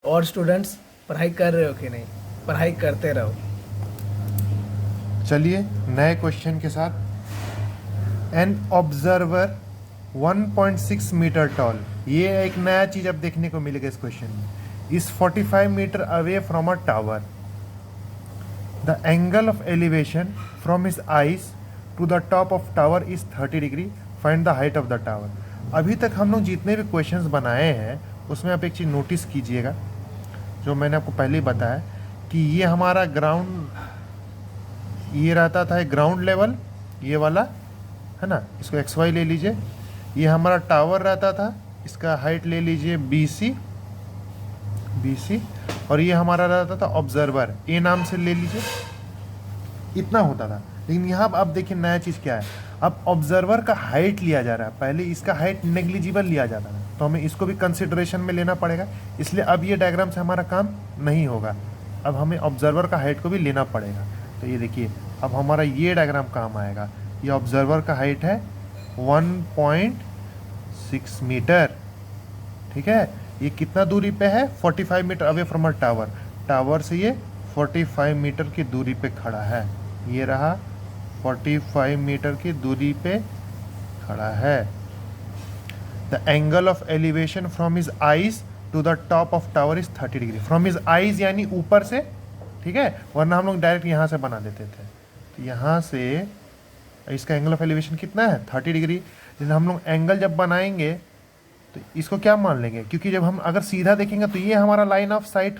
और स्टूडेंट्स पढ़ाई कर रहे हो कि नहीं? पढ़ाई करते रहो। चलिए नए क्वेश्चन के साथ। एन ऑब्जर्वर 1.6 मीटर टॉल, ये एक नया चीज अब देखने को मिलेगा इस क्वेश्चन में। Is 45 metre away from a tower. The angle of elevation from his eyes to the top of tower is 30 degree. Find the height of the tower. अभी तक हम लोग जितने भी क्वेश्चंस बनाए हैं उसमें आप एक चीज़ नोटिस कीजिएगा, जो मैंने आपको पहले ही बताया कि ये हमारा ग्राउंड, ये रहता था ग्राउंड लेवल, ये वाला है ना, इसको एक्स वाई ले लीजिए। ये हमारा टावर रहता था, इसका हाइट ले लीजिए बी सी, और ये हमारा रहता था ऑब्जर्वर, ए नाम से ले लीजिए। इतना होता था। लेकिन यहाँ अब देखिए नया चीज़ क्या है, अब ऑब्जर्वर का हाइट लिया जा रहा है। पहले इसका हाइट नेग्लिजिबल लिया जाता था, तो हमें इसको भी कंसिडरेशन में लेना पड़ेगा। इसलिए अब ये डायग्राम से हमारा काम नहीं होगा, अब हमें ऑब्जर्वर का हाइट को भी लेना पड़ेगा। तो ये देखिए अब हमारा ये डायग्राम काम आएगा। ये ऑब्जर्वर का हाइट है 1.6 मीटर, ठीक है। ये कितना दूरी पे है? 45 metre away from a tower. Tower से ये 45 मीटर की दूरी पे खड़ा है। ये रहा 45 मीटर की दूरी पे खड़ा है। The angle of elevation from his eyes to the top of tower is 30 degree. From his eyes यानी ऊपर से, ठीक है, वरना हम लोग डायरेक्ट यहाँ से बना देते थे। तो यहाँ से इसका एंगल ऑफ एलिवेशन कितना है? 30 डिग्री। लेकिन हम लोग एंगल जब बनाएंगे तो इसको क्या मान लेंगे, क्योंकि जब हम अगर सीधा देखेंगे तो ये हमारा लाइन ऑफ साइट,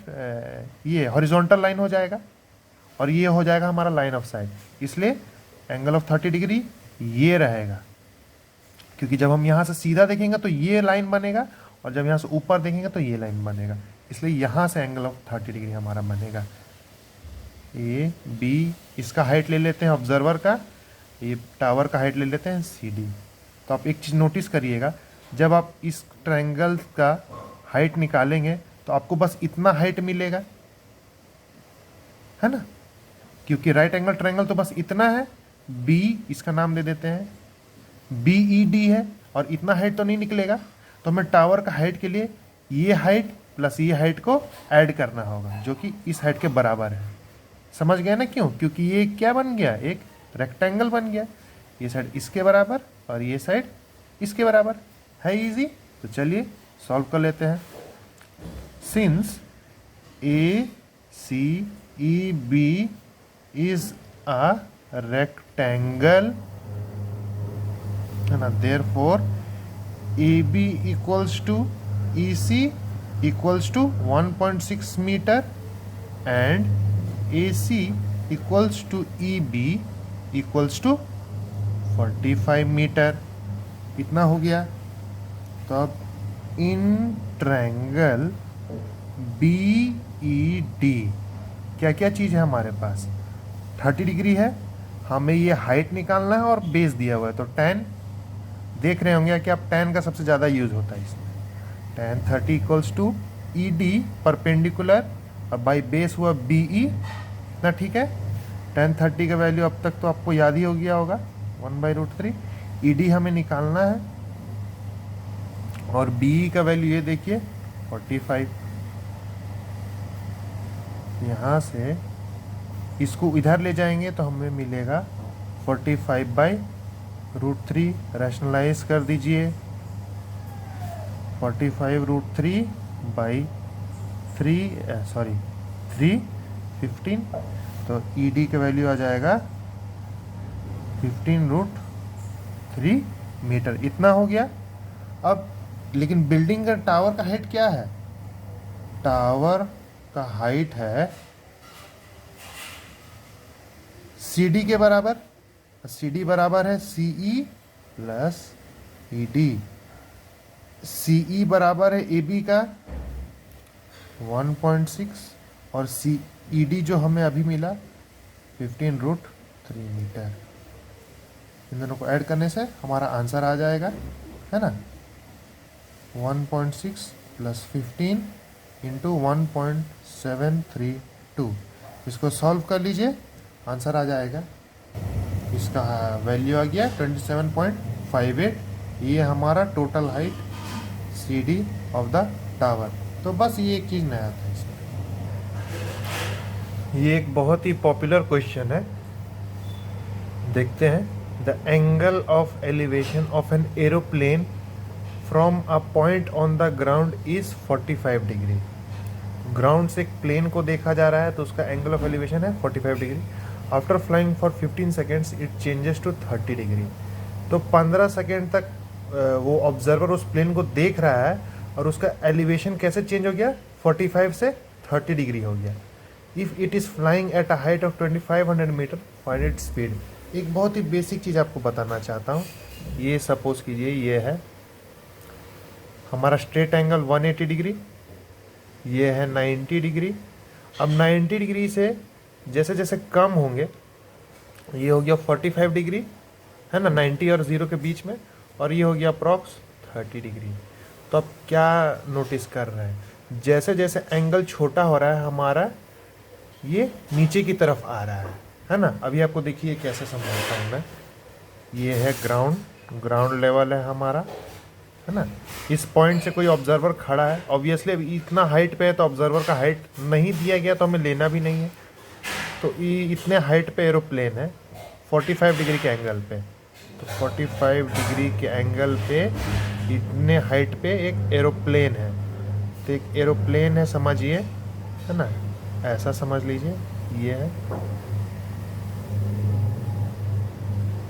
ये हॉरिजॉन्टल लाइन हो जाएगा, और ये हो जाएगा हमारा लाइन ऑफ साइट। इसलिए एंगल ऑफ 30 डिग्री ये रहेगा, क्योंकि जब हम यहाँ से सीधा देखेंगे तो ये लाइन बनेगा, और जब यहाँ से ऊपर देखेंगे तो ये लाइन बनेगा। इसलिए यहाँ से एंगल ऑफ 30 डिग्री हमारा बनेगा। ए बी, इसका हाइट ले लेते हैं ऑब्जर्वर का, ये टावर का हाइट ले लेते हैं सी डी। तो आप एक चीज़ नोटिस करिएगा, जब आप इस ट्रायंगल का हाइट निकालेंगे तो आपको बस इतना हाइट मिलेगा, है ना, क्योंकि राइट एंगल ट्रायंगल तो बस इतना है। बी, इसका नाम दे देते हैं बी ई डी है, और इतना हाइट तो नहीं निकलेगा। तो हमें टावर का हाइट के लिए ये हाइट प्लस ये हाइट को ऐड करना होगा, जो कि इस हाइट के बराबर है। समझ गए ना क्यों? क्योंकि ये क्या बन गया, एक रेक्टेंगल बन गया। ये साइड इसके बराबर और ये साइड इसके बराबर है। इजी। तो चलिए सॉल्व कर लेते हैं। Since A C E B is a rectangle, है ना, therefore A B equals to E C equals to 1.6 metre and A C equals to E B equals to 45 metre. इतना हो गया। तो अब in triangle B E D क्या क्या चीज़ है हमारे पास? 30 डिग्री है, हमें ये हाइट निकालना है और बेस दिया हुआ है। तो tan, देख रहे होंगे कि आप tan का सबसे ज़्यादा यूज़ होता है इसमें। tan 30 equals to E D perpendicular, अब बाई बेस हुआ बी ई। इतना ठीक है। tan 30 का वैल्यू अब तक तो आपको याद ही हो गया होगा, 1/√3। ई डी हमें निकालना है, और बी ई का वैल्यू ये देखिए 45। यहाँ से इसको इधर ले जाएंगे तो हमें मिलेगा 45/√3। रैशनलाइज कर दीजिए, 315 तो ई डी का वैल्यू आ जाएगा 15√3 मीटर। इतना हो गया। अब लेकिन बिल्डिंग का, टावर का हाइट क्या है? टावर का हाइट है सी डी के बराबर। सी डी बराबर है सी ई प्लस ई डी। सी ई बराबर है ए बी का 1.6, और सी ई डी जो हमें अभी मिला 15√3 मीटर। इन दोनों को ऐड करने से हमारा आंसर आ जाएगा, है ना, 1.6 प्लस 15 इंटू 1.732। इसको सॉल्व कर लीजिए, आंसर आ जाएगा। इसका वैल्यू आ गया 27.58। ये हमारा total height C D of the tower. तो तो बस ये एक चीज़ नया था इसमें। ये एक बहुत ही पॉपुलर क्वेश्चन है, देखते हैं। The angle of elevation of an aeroplane from a point on the ground is 45 degree. Ground से एक प्लेन को देखा जा रहा है तो उसका एंगल ऑफ एलिवेशन है 45 degree. After flying for 15 seconds it changes to 30 degree. तो 15 सेकेंड तक वो ऑब्जर्वर उस प्लेन को देख रहा है और उसका एलिवेशन कैसे चेंज हो गया, 45 से 30 डिग्री हो गया। If it is flying at a height of 2500 metre find it speed. एक बहुत ही बेसिक चीज़ आपको बताना चाहता हूँ। ये सपोज कीजिए ये है हमारा स्ट्रेट एंगल 180 डिग्री, ये है 90 डिग्री। अब 90 डिग्री से जैसे जैसे कम होंगे, ये हो गया 45 डिग्री है ना, 90 और 0 के बीच में, और ये हो गया अप्रॉक्स 30 डिग्री। तो अब क्या नोटिस कर रहे हैं, जैसे जैसे एंगल छोटा हो रहा है हमारा, ये नीचे की तरफ आ रहा है ना। अभी आपको देखिए कैसे समझाता हूँ मैं। ये है ग्राउंड लेवल है हमारा, है ना। इस पॉइंट से कोई ऑब्जर्वर खड़ा है, ऑब्वियसली अभी इतना हाइट पे है तो ऑब्जर्वर का हाइट नहीं दिया गया तो हमें लेना भी नहीं है। तो इतने हाइट पे एरोप्लेन है 45 डिग्री के एंगल पे। तो 45 डिग्री के एंगल पे इतने हाइट पे एक एरोप्लेन है। तो एक एरोप्लेन है समझिए, है ना, ऐसा समझ लीजिए। ये है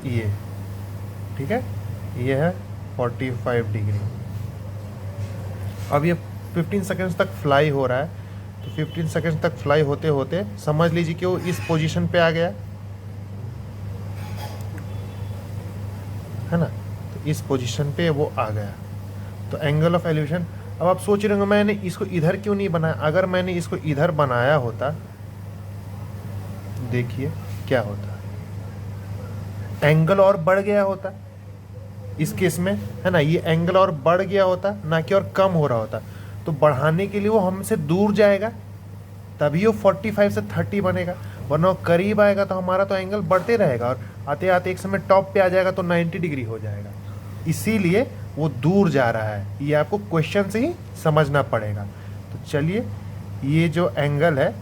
ये, ठीक है, ये है 45 डिग्री। अब ये 15 सेकेंड्स तक फ्लाई हो रहा है। तो 15 सेकेंड्स तक फ्लाई होते होते समझ लीजिए कि वो इस पोजीशन पे आ गया, है ना। तो इस पोजीशन पे वो आ गया। तो एंगल ऑफ एलिवेशन, अब आप सोच रहे होंगे मैंने इसको इधर क्यों नहीं बनाया। अगर मैंने इसको इधर बनाया होता, देखिए क्या होता, एंगल और बढ़ गया होता इस केस में, है ना। ये एंगल और बढ़ गया होता, ना कि और कम हो रहा होता। तो बढ़ाने के लिए वो हमसे दूर जाएगा, तभी वो 45 से 30 बनेगा, वरना वो करीब आएगा तो हमारा तो एंगल बढ़ते रहेगा और आते आते एक समय टॉप पे आ जाएगा तो 90 डिग्री हो जाएगा। इसीलिए वो दूर जा रहा है, ये आपको क्वेश्चन से ही समझना पड़ेगा। तो चलिए, ये जो एंगल है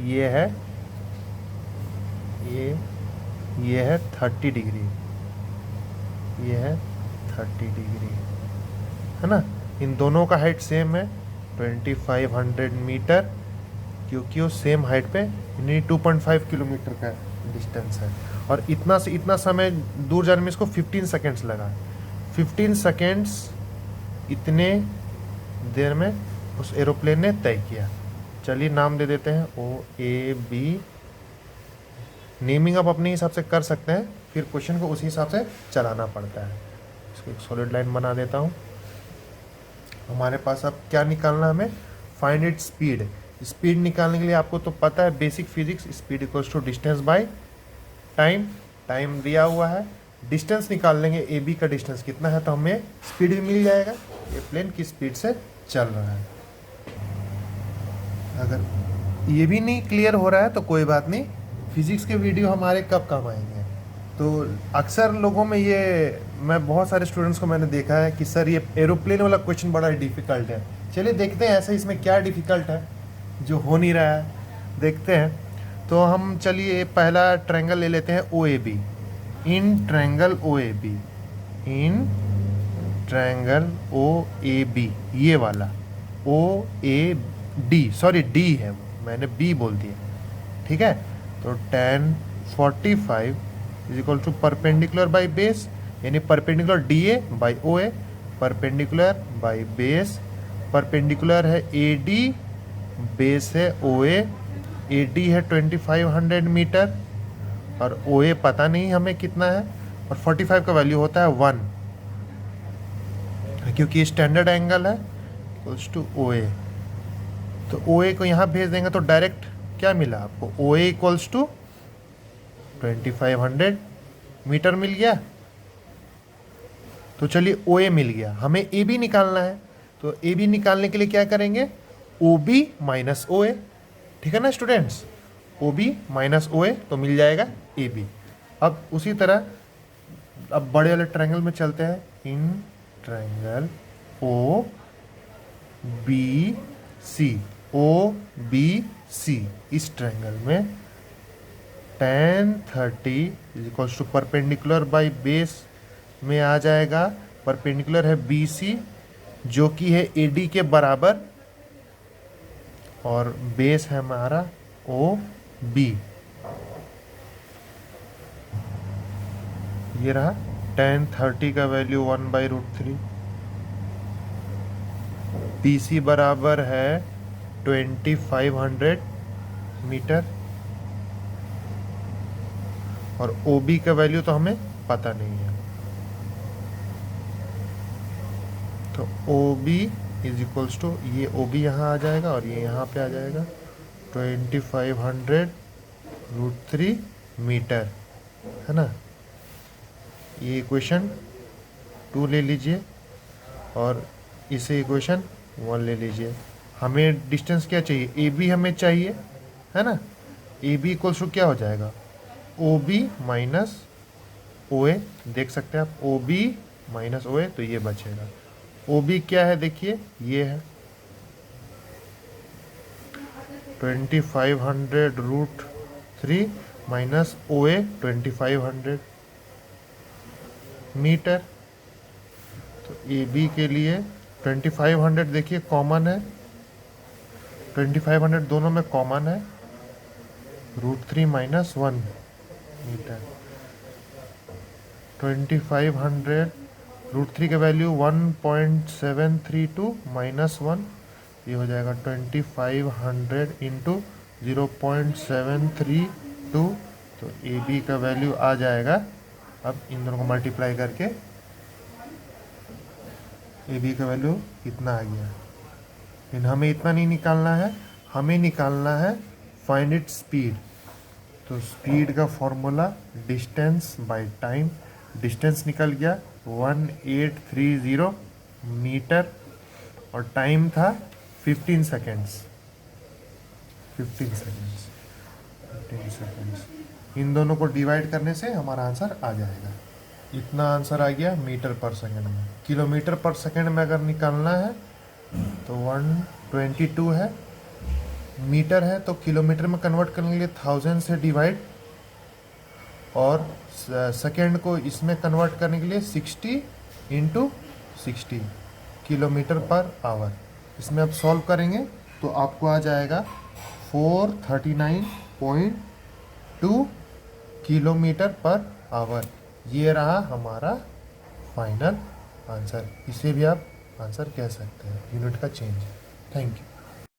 ये है ये है 30 डिग्री, ये है 30 डिग्री, है ना। इन दोनों का हाइट सेम है 2500 मीटर, क्योंकि वो सेम हाइट पे, यानी 2.5 किलोमीटर का डिस्टेंस है। और इतना से इतना समय दूर जाने में इसको 15 सेकेंड्स लगा। 15 सेकेंड्स इतने देर में उस एरोप्लेन ने तय किया। चलिए नाम दे देते हैं OAB। नेमिंग आप अपने हिसाब से कर सकते हैं, फिर क्वेश्चन को उसी हिसाब से चलाना पड़ता है। इसको एक सॉलिड लाइन बना देता हूँ। हमारे पास अब क्या निकालना है हमें, फाइंड इट स्पीड। स्पीड निकालने के लिए आपको तो पता है basic physics, speed equals to distance by time. Time दिया हुआ है, डिस्टेंस निकाल लेंगे, AB का डिस्टेंस कितना है तो हमें स्पीड भी मिल जाएगा, ये प्लेन की स्पीड से चल रहा है। अगर ये भी नहीं क्लियर हो रहा है तो कोई बात नहीं, फिजिक्स के वीडियो हमारे कब काम आएंगे। तो अक्सर लोगों में ये, मैं बहुत सारे स्टूडेंट्स को मैंने देखा है कि सर ये एरोप्लेन वाला क्वेश्चन बड़ा डिफ़िकल्ट है। चलिए देखते हैं ऐसे इसमें क्या डिफ़िकल्ट है जो हो नहीं रहा है, देखते हैं। तो हम चलिए पहला ट्रायंगल ले लेते हैं OAB। इन ट्रायंगल OAB, ये वाला OAD, सॉरी D है वो, मैंने B बोल दिया, ठीक है। तो tan 45 is equal to perpendicular by base, यानी perpendicular DA by OA, perpendicular by base. Perpendicular है AD, बेस है OA। AD है 2500 मीटर और OA पता नहीं हमें कितना है, और 45 का वैल्यू होता है 1, क्योंकि स्टैंडर्ड एंगल है, इक्वल्स टू OA। तो OA को यहाँ भेज देंगे तो डायरेक्ट क्या मिला आपको, OA इक्वल्स टू 2500 मीटर मिल गया। तो चलिए OA मिल गया, हमें AB निकालना है। तो AB निकालने के लिए क्या करेंगे, OB माइनस OA, ठीक है ना स्टूडेंट्स। OB माइनस OA तो मिल जाएगा AB। अब उसी तरह अब बड़े वाले ट्रायंगल में चलते हैं। In triangle B C, O B C, इस ट्रायंगल में tan 30 is equals to perpendicular by base में आ जाएगा। परपेंडिकुलर है बी सी जो कि है ए डी के बराबर, और बेस है हमारा ओ बी। ये रहा tan 30 का वैल्यू 1/√3। बी सी बराबर है 2500 मीटर, और ओ बी का वैल्यू तो हमें पता नहीं है, तो O B is equals to, ये ओ बी यहाँ आ जाएगा और ये यहाँ पे आ जाएगा 2500√3 मीटर, है ना। ये इक्वेशन 2 ले लीजिए और इसे इक्वेशन 1 ले लीजिए। हमें डिस्टेंस क्या चाहिए, ए बी हमें चाहिए, है ना। ए बी इक्वल्स टू क्या हो जाएगा, ओ बी माइनस ओ ए, देख सकते हैं आप, ओ बी माइनस ओ ए, तो ये बचेगा। ओ बी क्या है देखिए, ये है 2500√3 माइनस ओ ए 2500 मीटर। तो ए बी के लिए 2500 देखिए कॉमन है, 2500 दोनों में कॉमन है, √3 माइनस 1 मीटर। 2500√3 का वैल्यू 1.732 माइनस 1, ये हो जाएगा 2500 इंटू 0.732, तो ए बी का वैल्यू आ जाएगा। अब इन दोनों को मल्टीप्लाई करके ए बी का वैल्यू इतना आ गया। लेकिन हमें इतना नहीं निकालना है, हमें निकालना है फाइंड इट स्पीड। तो स्पीड का formula distance by time, distance निकल गया 1830 मीटर और टाइम था 15 सेकेंड्स। 15 सेकेंड्स इन दोनों को डिवाइड करने से हमारा आंसर आ जाएगा। इतना आंसर आ गया मीटर पर सेकेंड में। किलोमीटर पर सेकेंड में अगर निकालना है तो 122 है, मीटर है तो किलोमीटर में कन्वर्ट करने के लिए 1000 से डिवाइड, और सेकेंड को इसमें कन्वर्ट करने के लिए 60 इंटू 60 किलोमीटर पर आवर। इसमें आप सॉल्व करेंगे तो आपको आ जाएगा 439.2 किलोमीटर पर आवर। ये रहा हमारा फाइनल आंसर। इसे भी आप आंसर कह सकते हैं, यूनिट का चेंज। Thank you.